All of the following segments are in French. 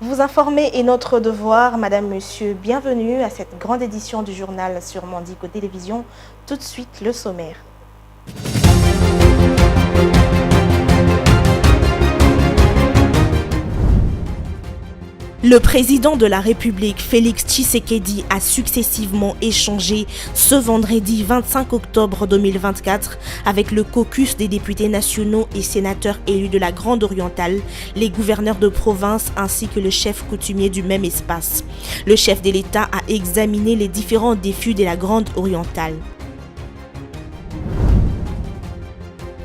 Vous informer est notre devoir. Madame, Monsieur, bienvenue à cette grande édition du journal sur Mandico Télévision. Tout de suite, le sommaire. Le président de la République, Félix Tshisekedi, a successivement échangé ce vendredi 25 octobre 2024 avec le caucus des députés nationaux et sénateurs élus de la Grande Orientale, les gouverneurs de province ainsi que le chef coutumier du même espace. Le chef de l'État a examiné les différents défis de la Grande Orientale.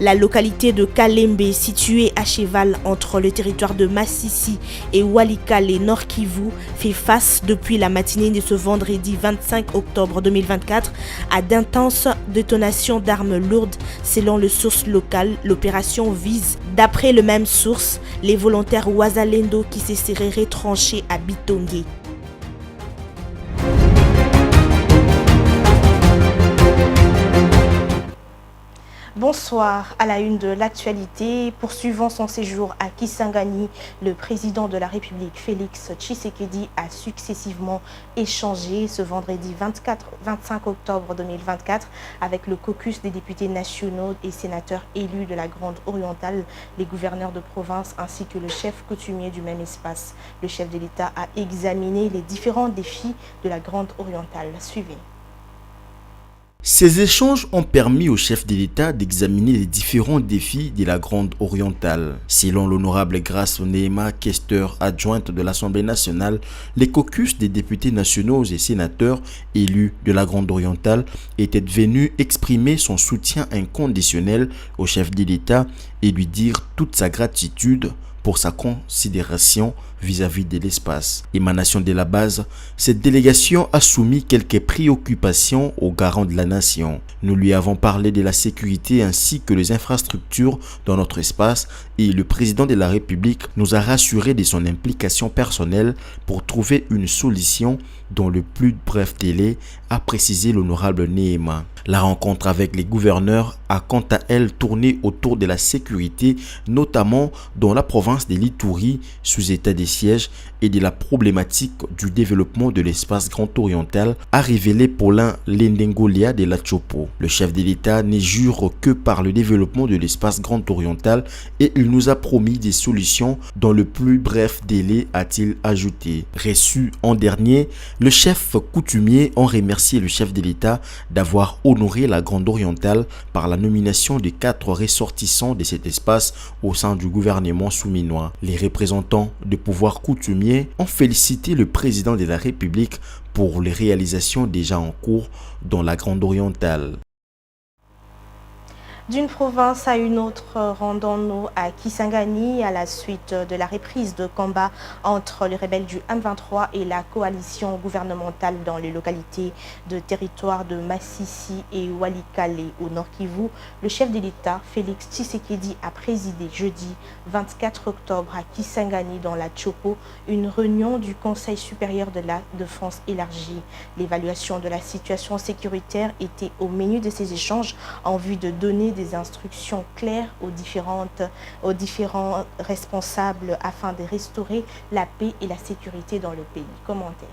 La localité de Kalembe, située à cheval entre le territoire de Massissi et Walikale Nord Kivu, fait face depuis la matinée de ce vendredi 25 octobre 2024 à d'intenses détonations d'armes lourdes. Selon les sources locales, l'opération vise, d'après le même source, les volontaires Wazalendo qui se seraient retranchés à Bitongué. Bonsoir. À la une de l'actualité, poursuivant son séjour à Kisangani, le président de la République, Félix Tshisekedi, a successivement échangé ce vendredi 25 octobre 2024 avec le caucus des députés nationaux et sénateurs élus de la Grande Orientale, les gouverneurs de province ainsi que le chef coutumier du même espace. Le chef de l'État a examiné les différents défis de la Grande Orientale. Suivez. Ces échanges ont permis au chef de l'État d'examiner les différents défis de la Grande Orientale. Selon l'honorable Grace Onehema, questeur adjointe de l'Assemblée nationale, les caucus des députés nationaux et sénateurs élus de la Grande Orientale étaient venus exprimer son soutien inconditionnel au chef de l'État et lui dire toute sa gratitude pour sa considération vis-à-vis de l'espace. Émanation de la base, cette délégation a soumis quelques préoccupations aux garants de la nation. Nous lui avons parlé de la sécurité ainsi que les infrastructures dans notre espace et le président de la République nous a rassuré de son implication personnelle pour trouver une solution dans le plus bref délai, a précisé l'honorable Nehema. La rencontre avec les gouverneurs a quant à elle tourné autour de la sécurité, notamment dans la province de l'Ituri, sous état de siège, et de la problématique du développement de l'espace grand oriental, a révélé Paulin Lendengolia de la Chopo. Le chef de l'État ne jure que par le développement de l'espace grand oriental et il nous a promis des solutions dans le plus bref délai, a-t-il ajouté. Reçu en dernier, le chef coutumier a remercié le chef de l'État d'avoir honoré la Grande Orientale par la nomination de 4 ressortissants de cet espace au sein du gouvernement souminois. Les représentants de pouvoir coutumier ont félicité le président de la République pour les réalisations déjà en cours dans la Grande Orientale. D'une province à une autre, rendons-nous à Kisangani à la suite de la reprise de combat entre les rebelles du M23 et la coalition gouvernementale dans les localités de territoire de Massissi et Walikale au Nord Kivu. Le chef de l'État, Félix Tshisekedi, a présidé jeudi 24 octobre à Kisangani dans la Chopo une réunion du Conseil supérieur de la défense élargie. L'évaluation de la situation sécuritaire était au menu de ces échanges en vue de donner des instructions claires aux différents responsables afin de restaurer la paix et la sécurité dans le pays. Commentaire.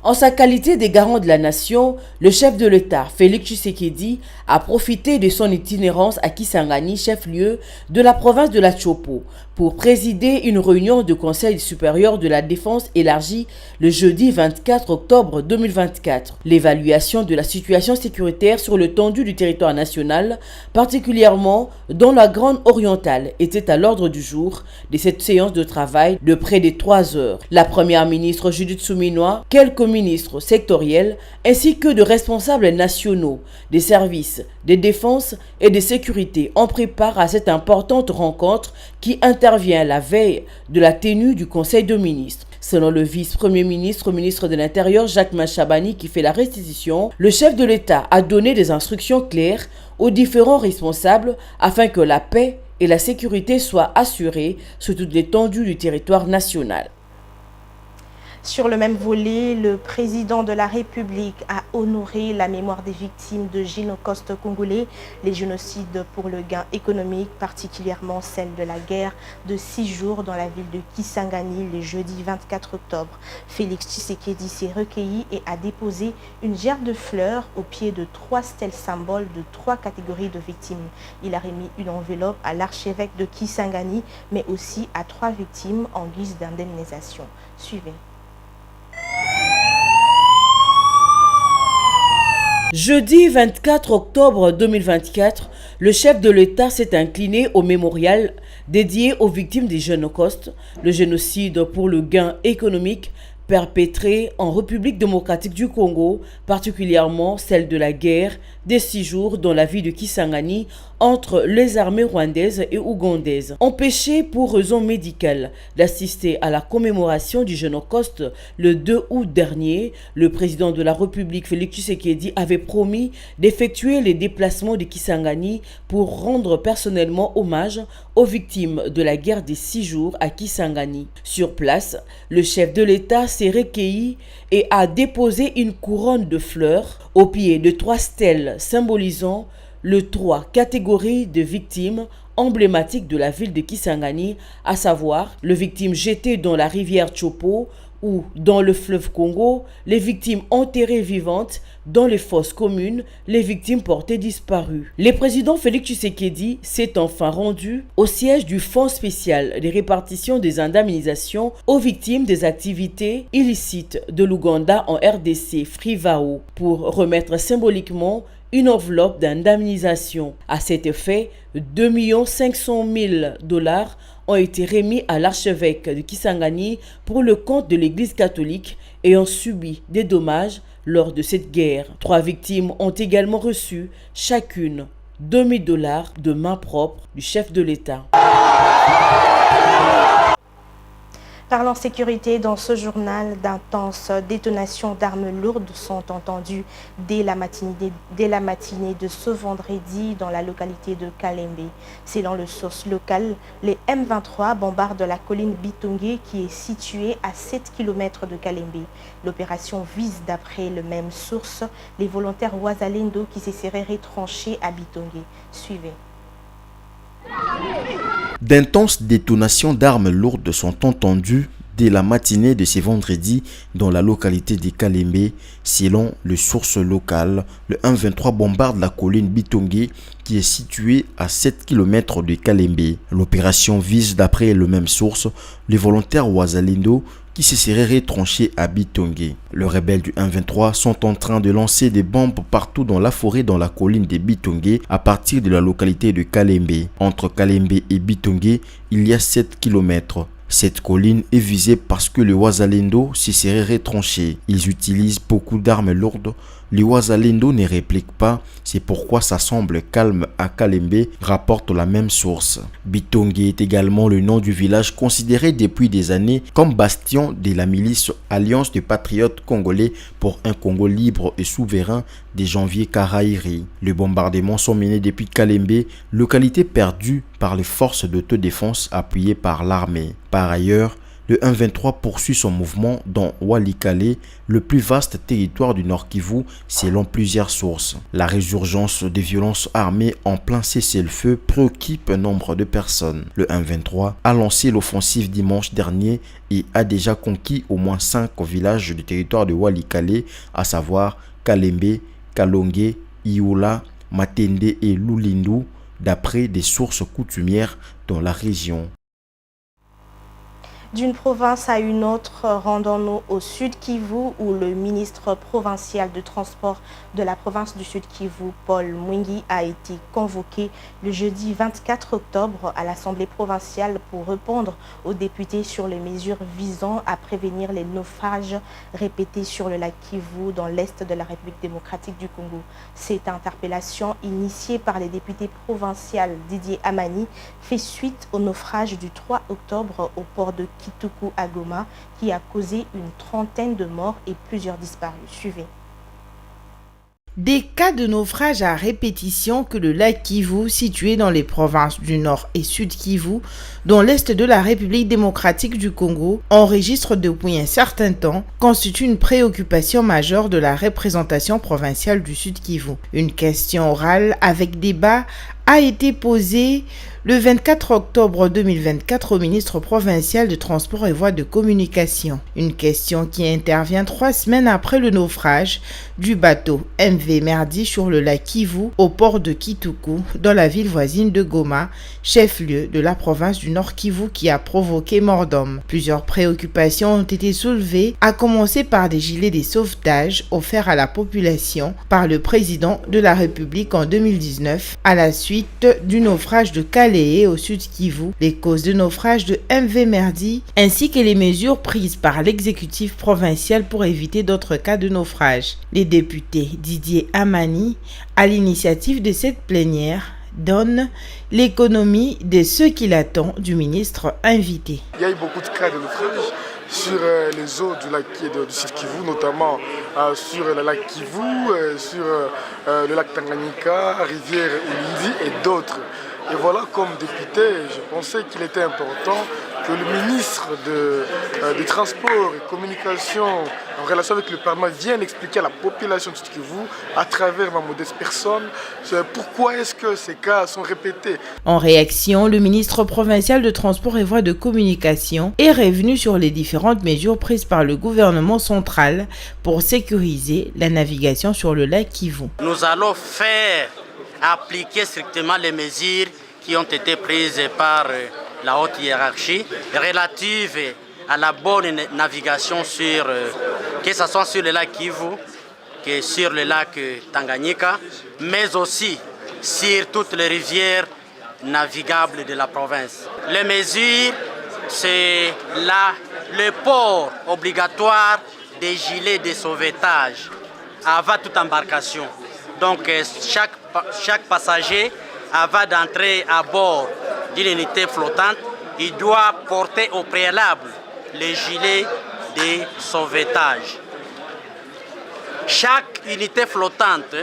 En sa qualité de garant de la nation, le chef de l'État, Félix Tshisekedi, a profité de son itinérance à Kisangani, chef-lieu de la province de la Chopo, pour présider une réunion du Conseil supérieur de la défense élargie le jeudi 24 octobre 2024. L'évaluation de la situation sécuritaire sur l'étendue du territoire national, particulièrement dans la Grande Orientale, était à l'ordre du jour de cette séance de travail de près de 3 heures. La première ministre Judith Suminwa, quelques ministres sectoriels ainsi que de responsables nationaux des services de défense et de sécurité en préparent à cette importante rencontre qui intervient la veille de la tenue du Conseil de ministres. Selon le vice-premier ministre, ministre de l'Intérieur Jacques Machabani qui fait la restitution, le chef de l'État a donné des instructions claires aux différents responsables afin que la paix et la sécurité soient assurées sur toute l'étendue du territoire national. Sur le même volet, le président de la République a honoré la mémoire des victimes de génocide congolais, les génocides pour le gain économique, particulièrement celle de la guerre de 6 jours dans la ville de Kisangani le jeudi 24 octobre. Félix Tshisekedi s'est recueilli et a déposé une gerbe de fleurs au pied de 3 stèles symboles de 3 catégories de victimes. Il a remis une enveloppe à l'archevêque de Kisangani, mais aussi à 3 victimes en guise d'indemnisation. Suivez. Jeudi 24 octobre 2024, le chef de l'État s'est incliné au mémorial dédié aux victimes des Génocostes, le génocide pour le gain économique perpétré en République démocratique du Congo, particulièrement celle de la guerre des 6 jours dans la ville de Kisangani entre les armées rwandaises et ougandaises. Empêché pour raison médicale d'assister à la commémoration du Génocide le 2 août dernier, le président de la République Félix Tshisekedi avait promis d'effectuer les déplacements de Kisangani pour rendre personnellement hommage aux victimes de la guerre des 6 jours à Kisangani. Sur place, le chef de l'État s'est recueilli et a déposé une couronne de fleurs au pied de 3 stèles symbolisant les 3 catégories de victimes emblématiques de la ville de Kisangani, à savoir les victimes jetées dans la rivière Chopo ou dans le fleuve Congo, les victimes enterrées vivantes dans les fosses communes, les victimes portées disparues. Le président Félix Tshisekedi s'est enfin rendu au siège du Fonds spécial de répartition des indemnisations aux victimes des activités illicites de l'Ouganda en RDC, FRIVAO, pour remettre symboliquement une enveloppe d'indemnisation. À cet effet, 2 500 000 $ ont été remis à l'archevêque de Kisangani pour le compte de l'Église catholique ayant subi des dommages lors de cette guerre. 3 victimes ont également reçu chacune 2 000 $ de main propre du chef de l'État. Parlant sécurité, dans ce journal, d'intenses détonations d'armes lourdes sont entendues dès la matinée de ce vendredi dans la localité de Kalembe. Selon le source locale, les M23 bombardent la colline Bitongue qui est située à 7 km de Kalembe. L'opération vise, d'après la même source, les volontaires Wazalendo qui se seraient retranchés à Bitongue. Suivez. D'intenses détonations d'armes lourdes sont entendues dès la matinée de ce vendredi dans la localité de Kalembe. Selon les sources locales, le M23 bombarde la colline Bitongue qui est située à 7 km de Kalembe. L'opération vise, d'après les mêmes sources, les volontaires Wazalendo qui se seraient retranchés à Bitongue. Les rebelles du M23 sont en train de lancer des bombes partout dans la forêt dans la colline de Bitongue à partir de la localité de Kalembe. Entre Kalembe et Bitongue, il y a 7 km. Cette colline est visée parce que les Wazalendo se seraient retranchés. Ils utilisent beaucoup d'armes lourdes. Les Wazalendo ne répliquent pas, c'est pourquoi ça semble calme à Kalembe, rapporte la même source. Bitongue est également le nom du village considéré depuis des années comme bastion de la milice Alliance des patriotes congolais pour un Congo libre et souverain des janvier Karairi. Les bombardements sont menés depuis Kalembe, localité perdue par les forces d'autodéfense appuyées par l'armée. Par ailleurs, le M23 poursuit son mouvement dans Walikale, le plus vaste territoire du Nord Kivu, selon plusieurs sources. La résurgence des violences armées en plein cessez-le-feu préoccupe un nombre de personnes. Le M23 a lancé l'offensive dimanche dernier et a déjà conquis au moins 5 villages du territoire de Walikale, à savoir Kalembe, Kalonge, Ioula, Matende et Lulindu, d'après des sources coutumières dans la région. D'une province à une autre, rendons-nous au Sud Kivu où le ministre provincial de transport de la province du Sud Kivu, Paul Mwingi, a été convoqué le jeudi 24 octobre à l'Assemblée provinciale pour répondre aux députés sur les mesures visant à prévenir les naufrages répétés sur le lac Kivu dans l'est de la République démocratique du Congo. Cette interpellation initiée par les députés provinciaux Didier Amani fait suite au naufrage du 3 octobre au port de Kituku à Goma qui a causé une trentaine de morts et plusieurs disparus. Suivez. Des cas de naufrage à répétition que le lac Kivu, situé dans les provinces du Nord et Sud Kivu, dont l'Est de la République démocratique du Congo, enregistre depuis un certain temps, constitue une préoccupation majeure de la représentation provinciale du Sud Kivu. Une question orale avec débat a été posée le 24 octobre 2024 au ministre provincial de Transport et Voies de Communication. Une question qui intervient 3 semaines après le naufrage du bateau MV Merdi sur le lac Kivu au port de Kituku dans la ville voisine de Goma, chef-lieu de la province du Nord Kivu qui a provoqué mort d'homme. Plusieurs préoccupations ont été soulevées, à commencer par des gilets de sauvetage offerts à la population par le président de la République en 2019 à la suite du naufrage de Calais au Sud Kivu, les causes de naufrage de MV Merdi, ainsi que les mesures prises par l'exécutif provincial pour éviter d'autres cas de naufrage. Les députés Didier Amani, à l'initiative de cette plénière, donnent l'économie de ce qu'il attend du ministre invité. Il y a eu beaucoup de cas de naufrage sur les eaux du lac du Sud Kivu, notamment sur le lac Kivu, sur le lac Tanganyika, rivière Ulindi et d'autres. Et voilà, comme député, je pensais qu'il était important que le ministre des Transports et Communications, en relation avec le Parlement, vienne expliquer à la population de Sud Kivu, à travers ma modeste personne, pourquoi est-ce que ces cas sont répétés. En réaction, le ministre provincial de Transport et Voies de Communication est revenu sur les différentes mesures prises par le gouvernement central pour sécuriser la navigation sur le lac Kivu. Nous allons faire appliquer strictement les mesures qui ont été prises par la haute hiérarchie relatives à la bonne navigation que ce soit sur le lac Kivu, que sur le lac Tanganyika, mais aussi sur toutes les rivières navigables de la province. Les mesures, c'est le port obligatoire des gilets de sauvetage avant toute embarcation. Donc chaque passager, avant d'entrer à bord d'une unité flottante, il doit porter au préalable les gilets de sauvetage. Chaque unité flottante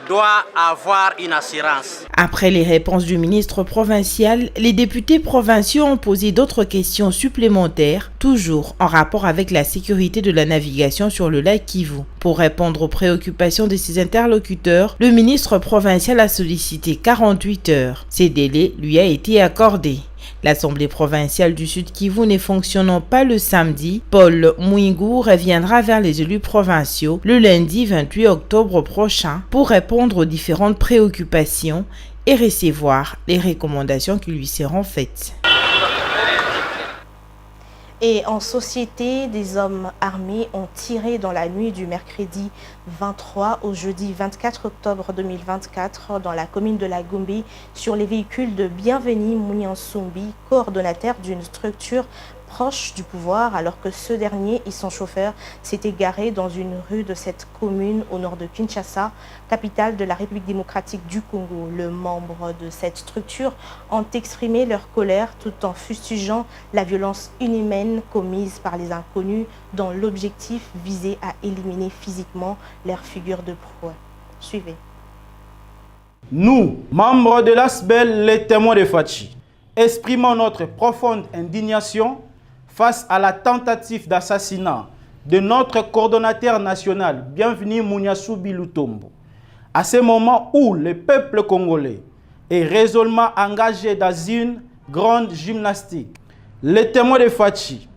doit avoir une assurance. Après les réponses du ministre provincial, les députés provinciaux ont posé d'autres questions supplémentaires, toujours en rapport avec la sécurité de la navigation sur le lac Kivu. Pour répondre aux préoccupations de ses interlocuteurs, le ministre provincial a sollicité 48 heures. Ce délai lui a été accordé. L'Assemblée provinciale du Sud Kivu ne fonctionnant pas le samedi, Paul Mwingu reviendra vers les élus provinciaux le lundi 28 octobre prochain pour répondre aux différentes préoccupations et recevoir les recommandations qui lui seront faites. Et en société, des hommes armés ont tiré dans la nuit du mercredi 23 au jeudi 24 octobre 2024 dans la commune de la Gombe sur les véhicules de Bienvenu Mouniansumbi, coordonnateur d'une structure proche du pouvoir, alors que ce dernier et son chauffeur s'étaient garés dans une rue de cette commune au nord de Kinshasa, capitale de la République démocratique du Congo. Les membres de cette structure ont exprimé leur colère tout en fustigeant la violence inhumaine commise par les inconnus dont l'objectif visait à éliminer physiquement leur figure de proie. Suivez. Nous, membres de l'ASBEL, les témoins de Fachi, exprimons notre profonde indignation face à la tentative d'assassinat de notre coordonnateur national, Bienvenu Mouniansumbi Lutombo. À ce moment où le peuple congolais est résolument engagé dans une grande gymnastique, les témoins de Fachi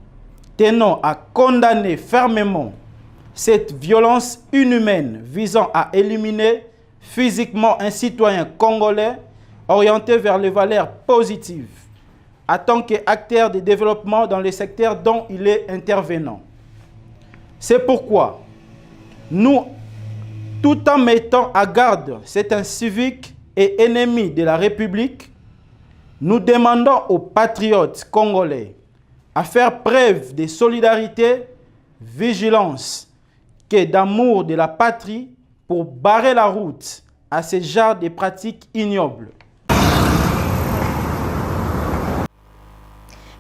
tenons à condamner fermement cette violence inhumaine visant à éliminer physiquement un citoyen congolais orienté vers les valeurs positives en tant qu'acteur de développement dans les secteurs dont il est intervenant. C'est pourquoi nous, tout en mettant à garde cet incivique et ennemi de la République, nous demandons aux patriotes congolais à faire preuve de solidarité, vigilance et d'amour de la patrie pour barrer la route à ce genre de pratiques ignobles.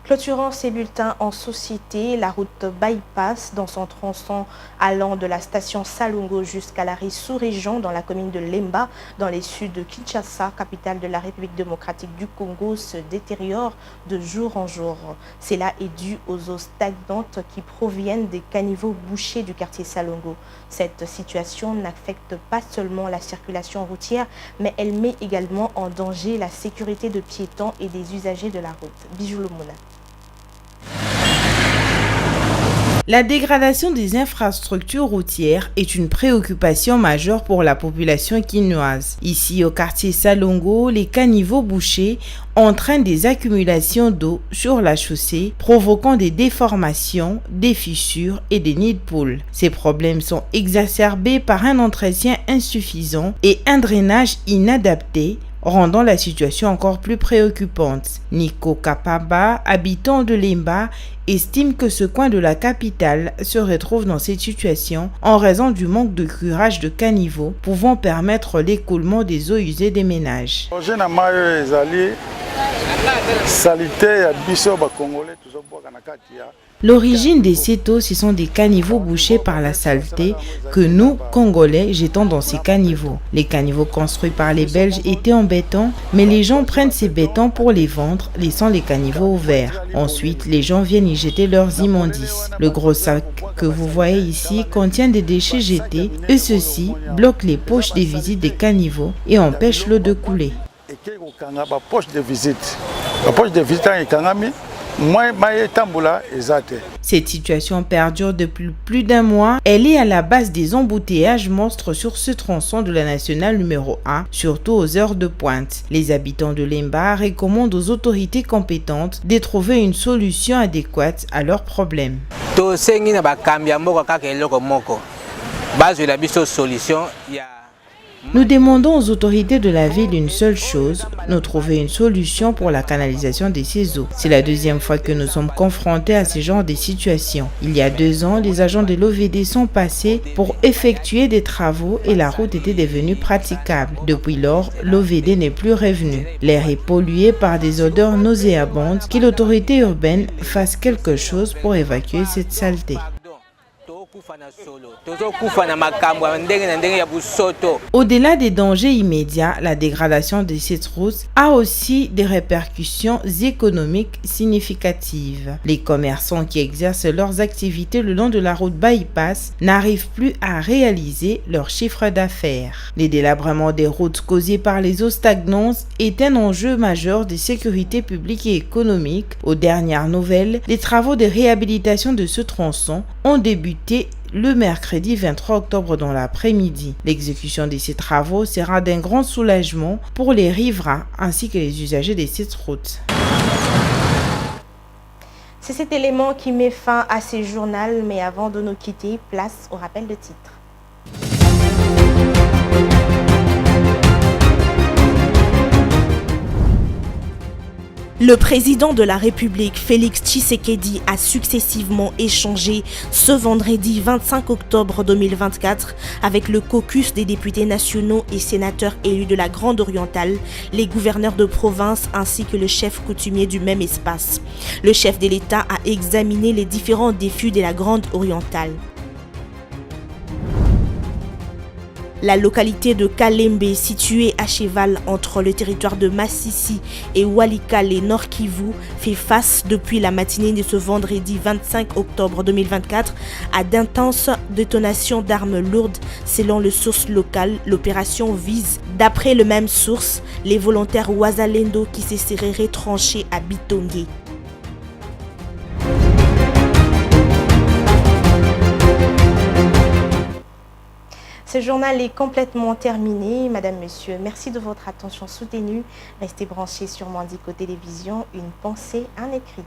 Clôturant ces bulletins en société, la route bypass dans son tronçon allant de la station Salongo jusqu'à l'arrêt sous-région dans la commune de Lemba, dans les suds de Kinshasa, capitale de la République démocratique du Congo, se détériore de jour en jour. Cela est dû aux eaux stagnantes qui proviennent des caniveaux bouchés du quartier Salongo. Cette situation n'affecte pas seulement la circulation routière, mais elle met également en danger la sécurité de piétons et des usagers de la route. Bijou Lomona. La dégradation des infrastructures routières est une préoccupation majeure pour la population quinoise. Ici, au quartier Salongo, les caniveaux bouchés entraînent des accumulations d'eau sur la chaussée, provoquant des déformations, des fissures et des nids de poules. Ces problèmes sont exacerbés par un entretien insuffisant et un drainage inadapté, rendant la situation encore plus préoccupante. Nico Kapaba, habitant de Lemba, estime que ce coin de la capitale se retrouve dans cette situation en raison du manque de curage de caniveaux pouvant permettre l'écoulement des eaux usées des ménages. L'origine des cétos, ce sont des caniveaux bouchés par la saleté que nous, Congolais, jetons dans ces caniveaux. Les caniveaux construits par les Belges étaient en béton, mais les gens prennent ces bétons pour les vendre, laissant les caniveaux ouverts. Ensuite, les gens viennent y jeter leurs immondices. Le gros sac que vous voyez ici contient des déchets jetés et ceux-ci bloquent les poches de visite des caniveaux et empêchent l'eau de couler. Cette situation perdure depuis plus d'un mois. Elle est à la base des embouteillages monstres sur ce tronçon de la nationale numéro 1, surtout aux heures de pointe. Les habitants de Lemba recommandent aux autorités compétentes de trouver une solution adéquate à leurs problèmes. Nous demandons aux autorités de la ville une seule chose, nous trouver une solution pour la canalisation de ces eaux. C'est la deuxième fois que nous sommes confrontés à ce genre de situation. Il y a 2 ans, les agents de l'OVD sont passés pour effectuer des travaux et la route était devenue praticable. Depuis lors, l'OVD n'est plus revenu. L'air est pollué par des odeurs nauséabondes. Que l'autorité urbaine fasse quelque chose pour évacuer cette saleté. Au-delà des dangers immédiats, la dégradation de cette route a aussi des répercussions économiques significatives. Les commerçants qui exercent leurs activités le long de la route bypass n'arrivent plus à réaliser leur chiffre d'affaires. Les délabrements des routes causés par les eaux stagnantes est un enjeu majeur de sécurité publique et économique. Aux dernières nouvelles, les travaux de réhabilitation de ce tronçon ont débuté le mercredi 23 octobre dans l'après-midi. L'exécution de ces travaux sera d'un grand soulagement pour les riverains ainsi que les usagers de cette route. C'est cet élément qui met fin à ce journal, mais avant de nous quitter, place au rappel de titres. Le président de la République, Félix Tshisekedi, a successivement échangé ce vendredi 25 octobre 2024 avec le caucus des députés nationaux et sénateurs élus de la Grande Orientale, les gouverneurs de province ainsi que le chef coutumier du même espace. Le chef de l'État a examiné les différents défis de la Grande Orientale. La localité de Kalembe, située à cheval entre le territoire de Massissi et Walikale Nord Kivu, fait face depuis la matinée de ce vendredi 25 octobre 2024 à d'intenses détonations d'armes lourdes. Selon les sources locales, l'opération vise, d'après le même source, les volontaires Wazalendo qui se seraient retranchés à Bitongué. Ce journal est complètement terminé. Madame, Monsieur, merci de votre attention soutenue. Restez branchés sur Mandiko Télévision. Une pensée, un écrit.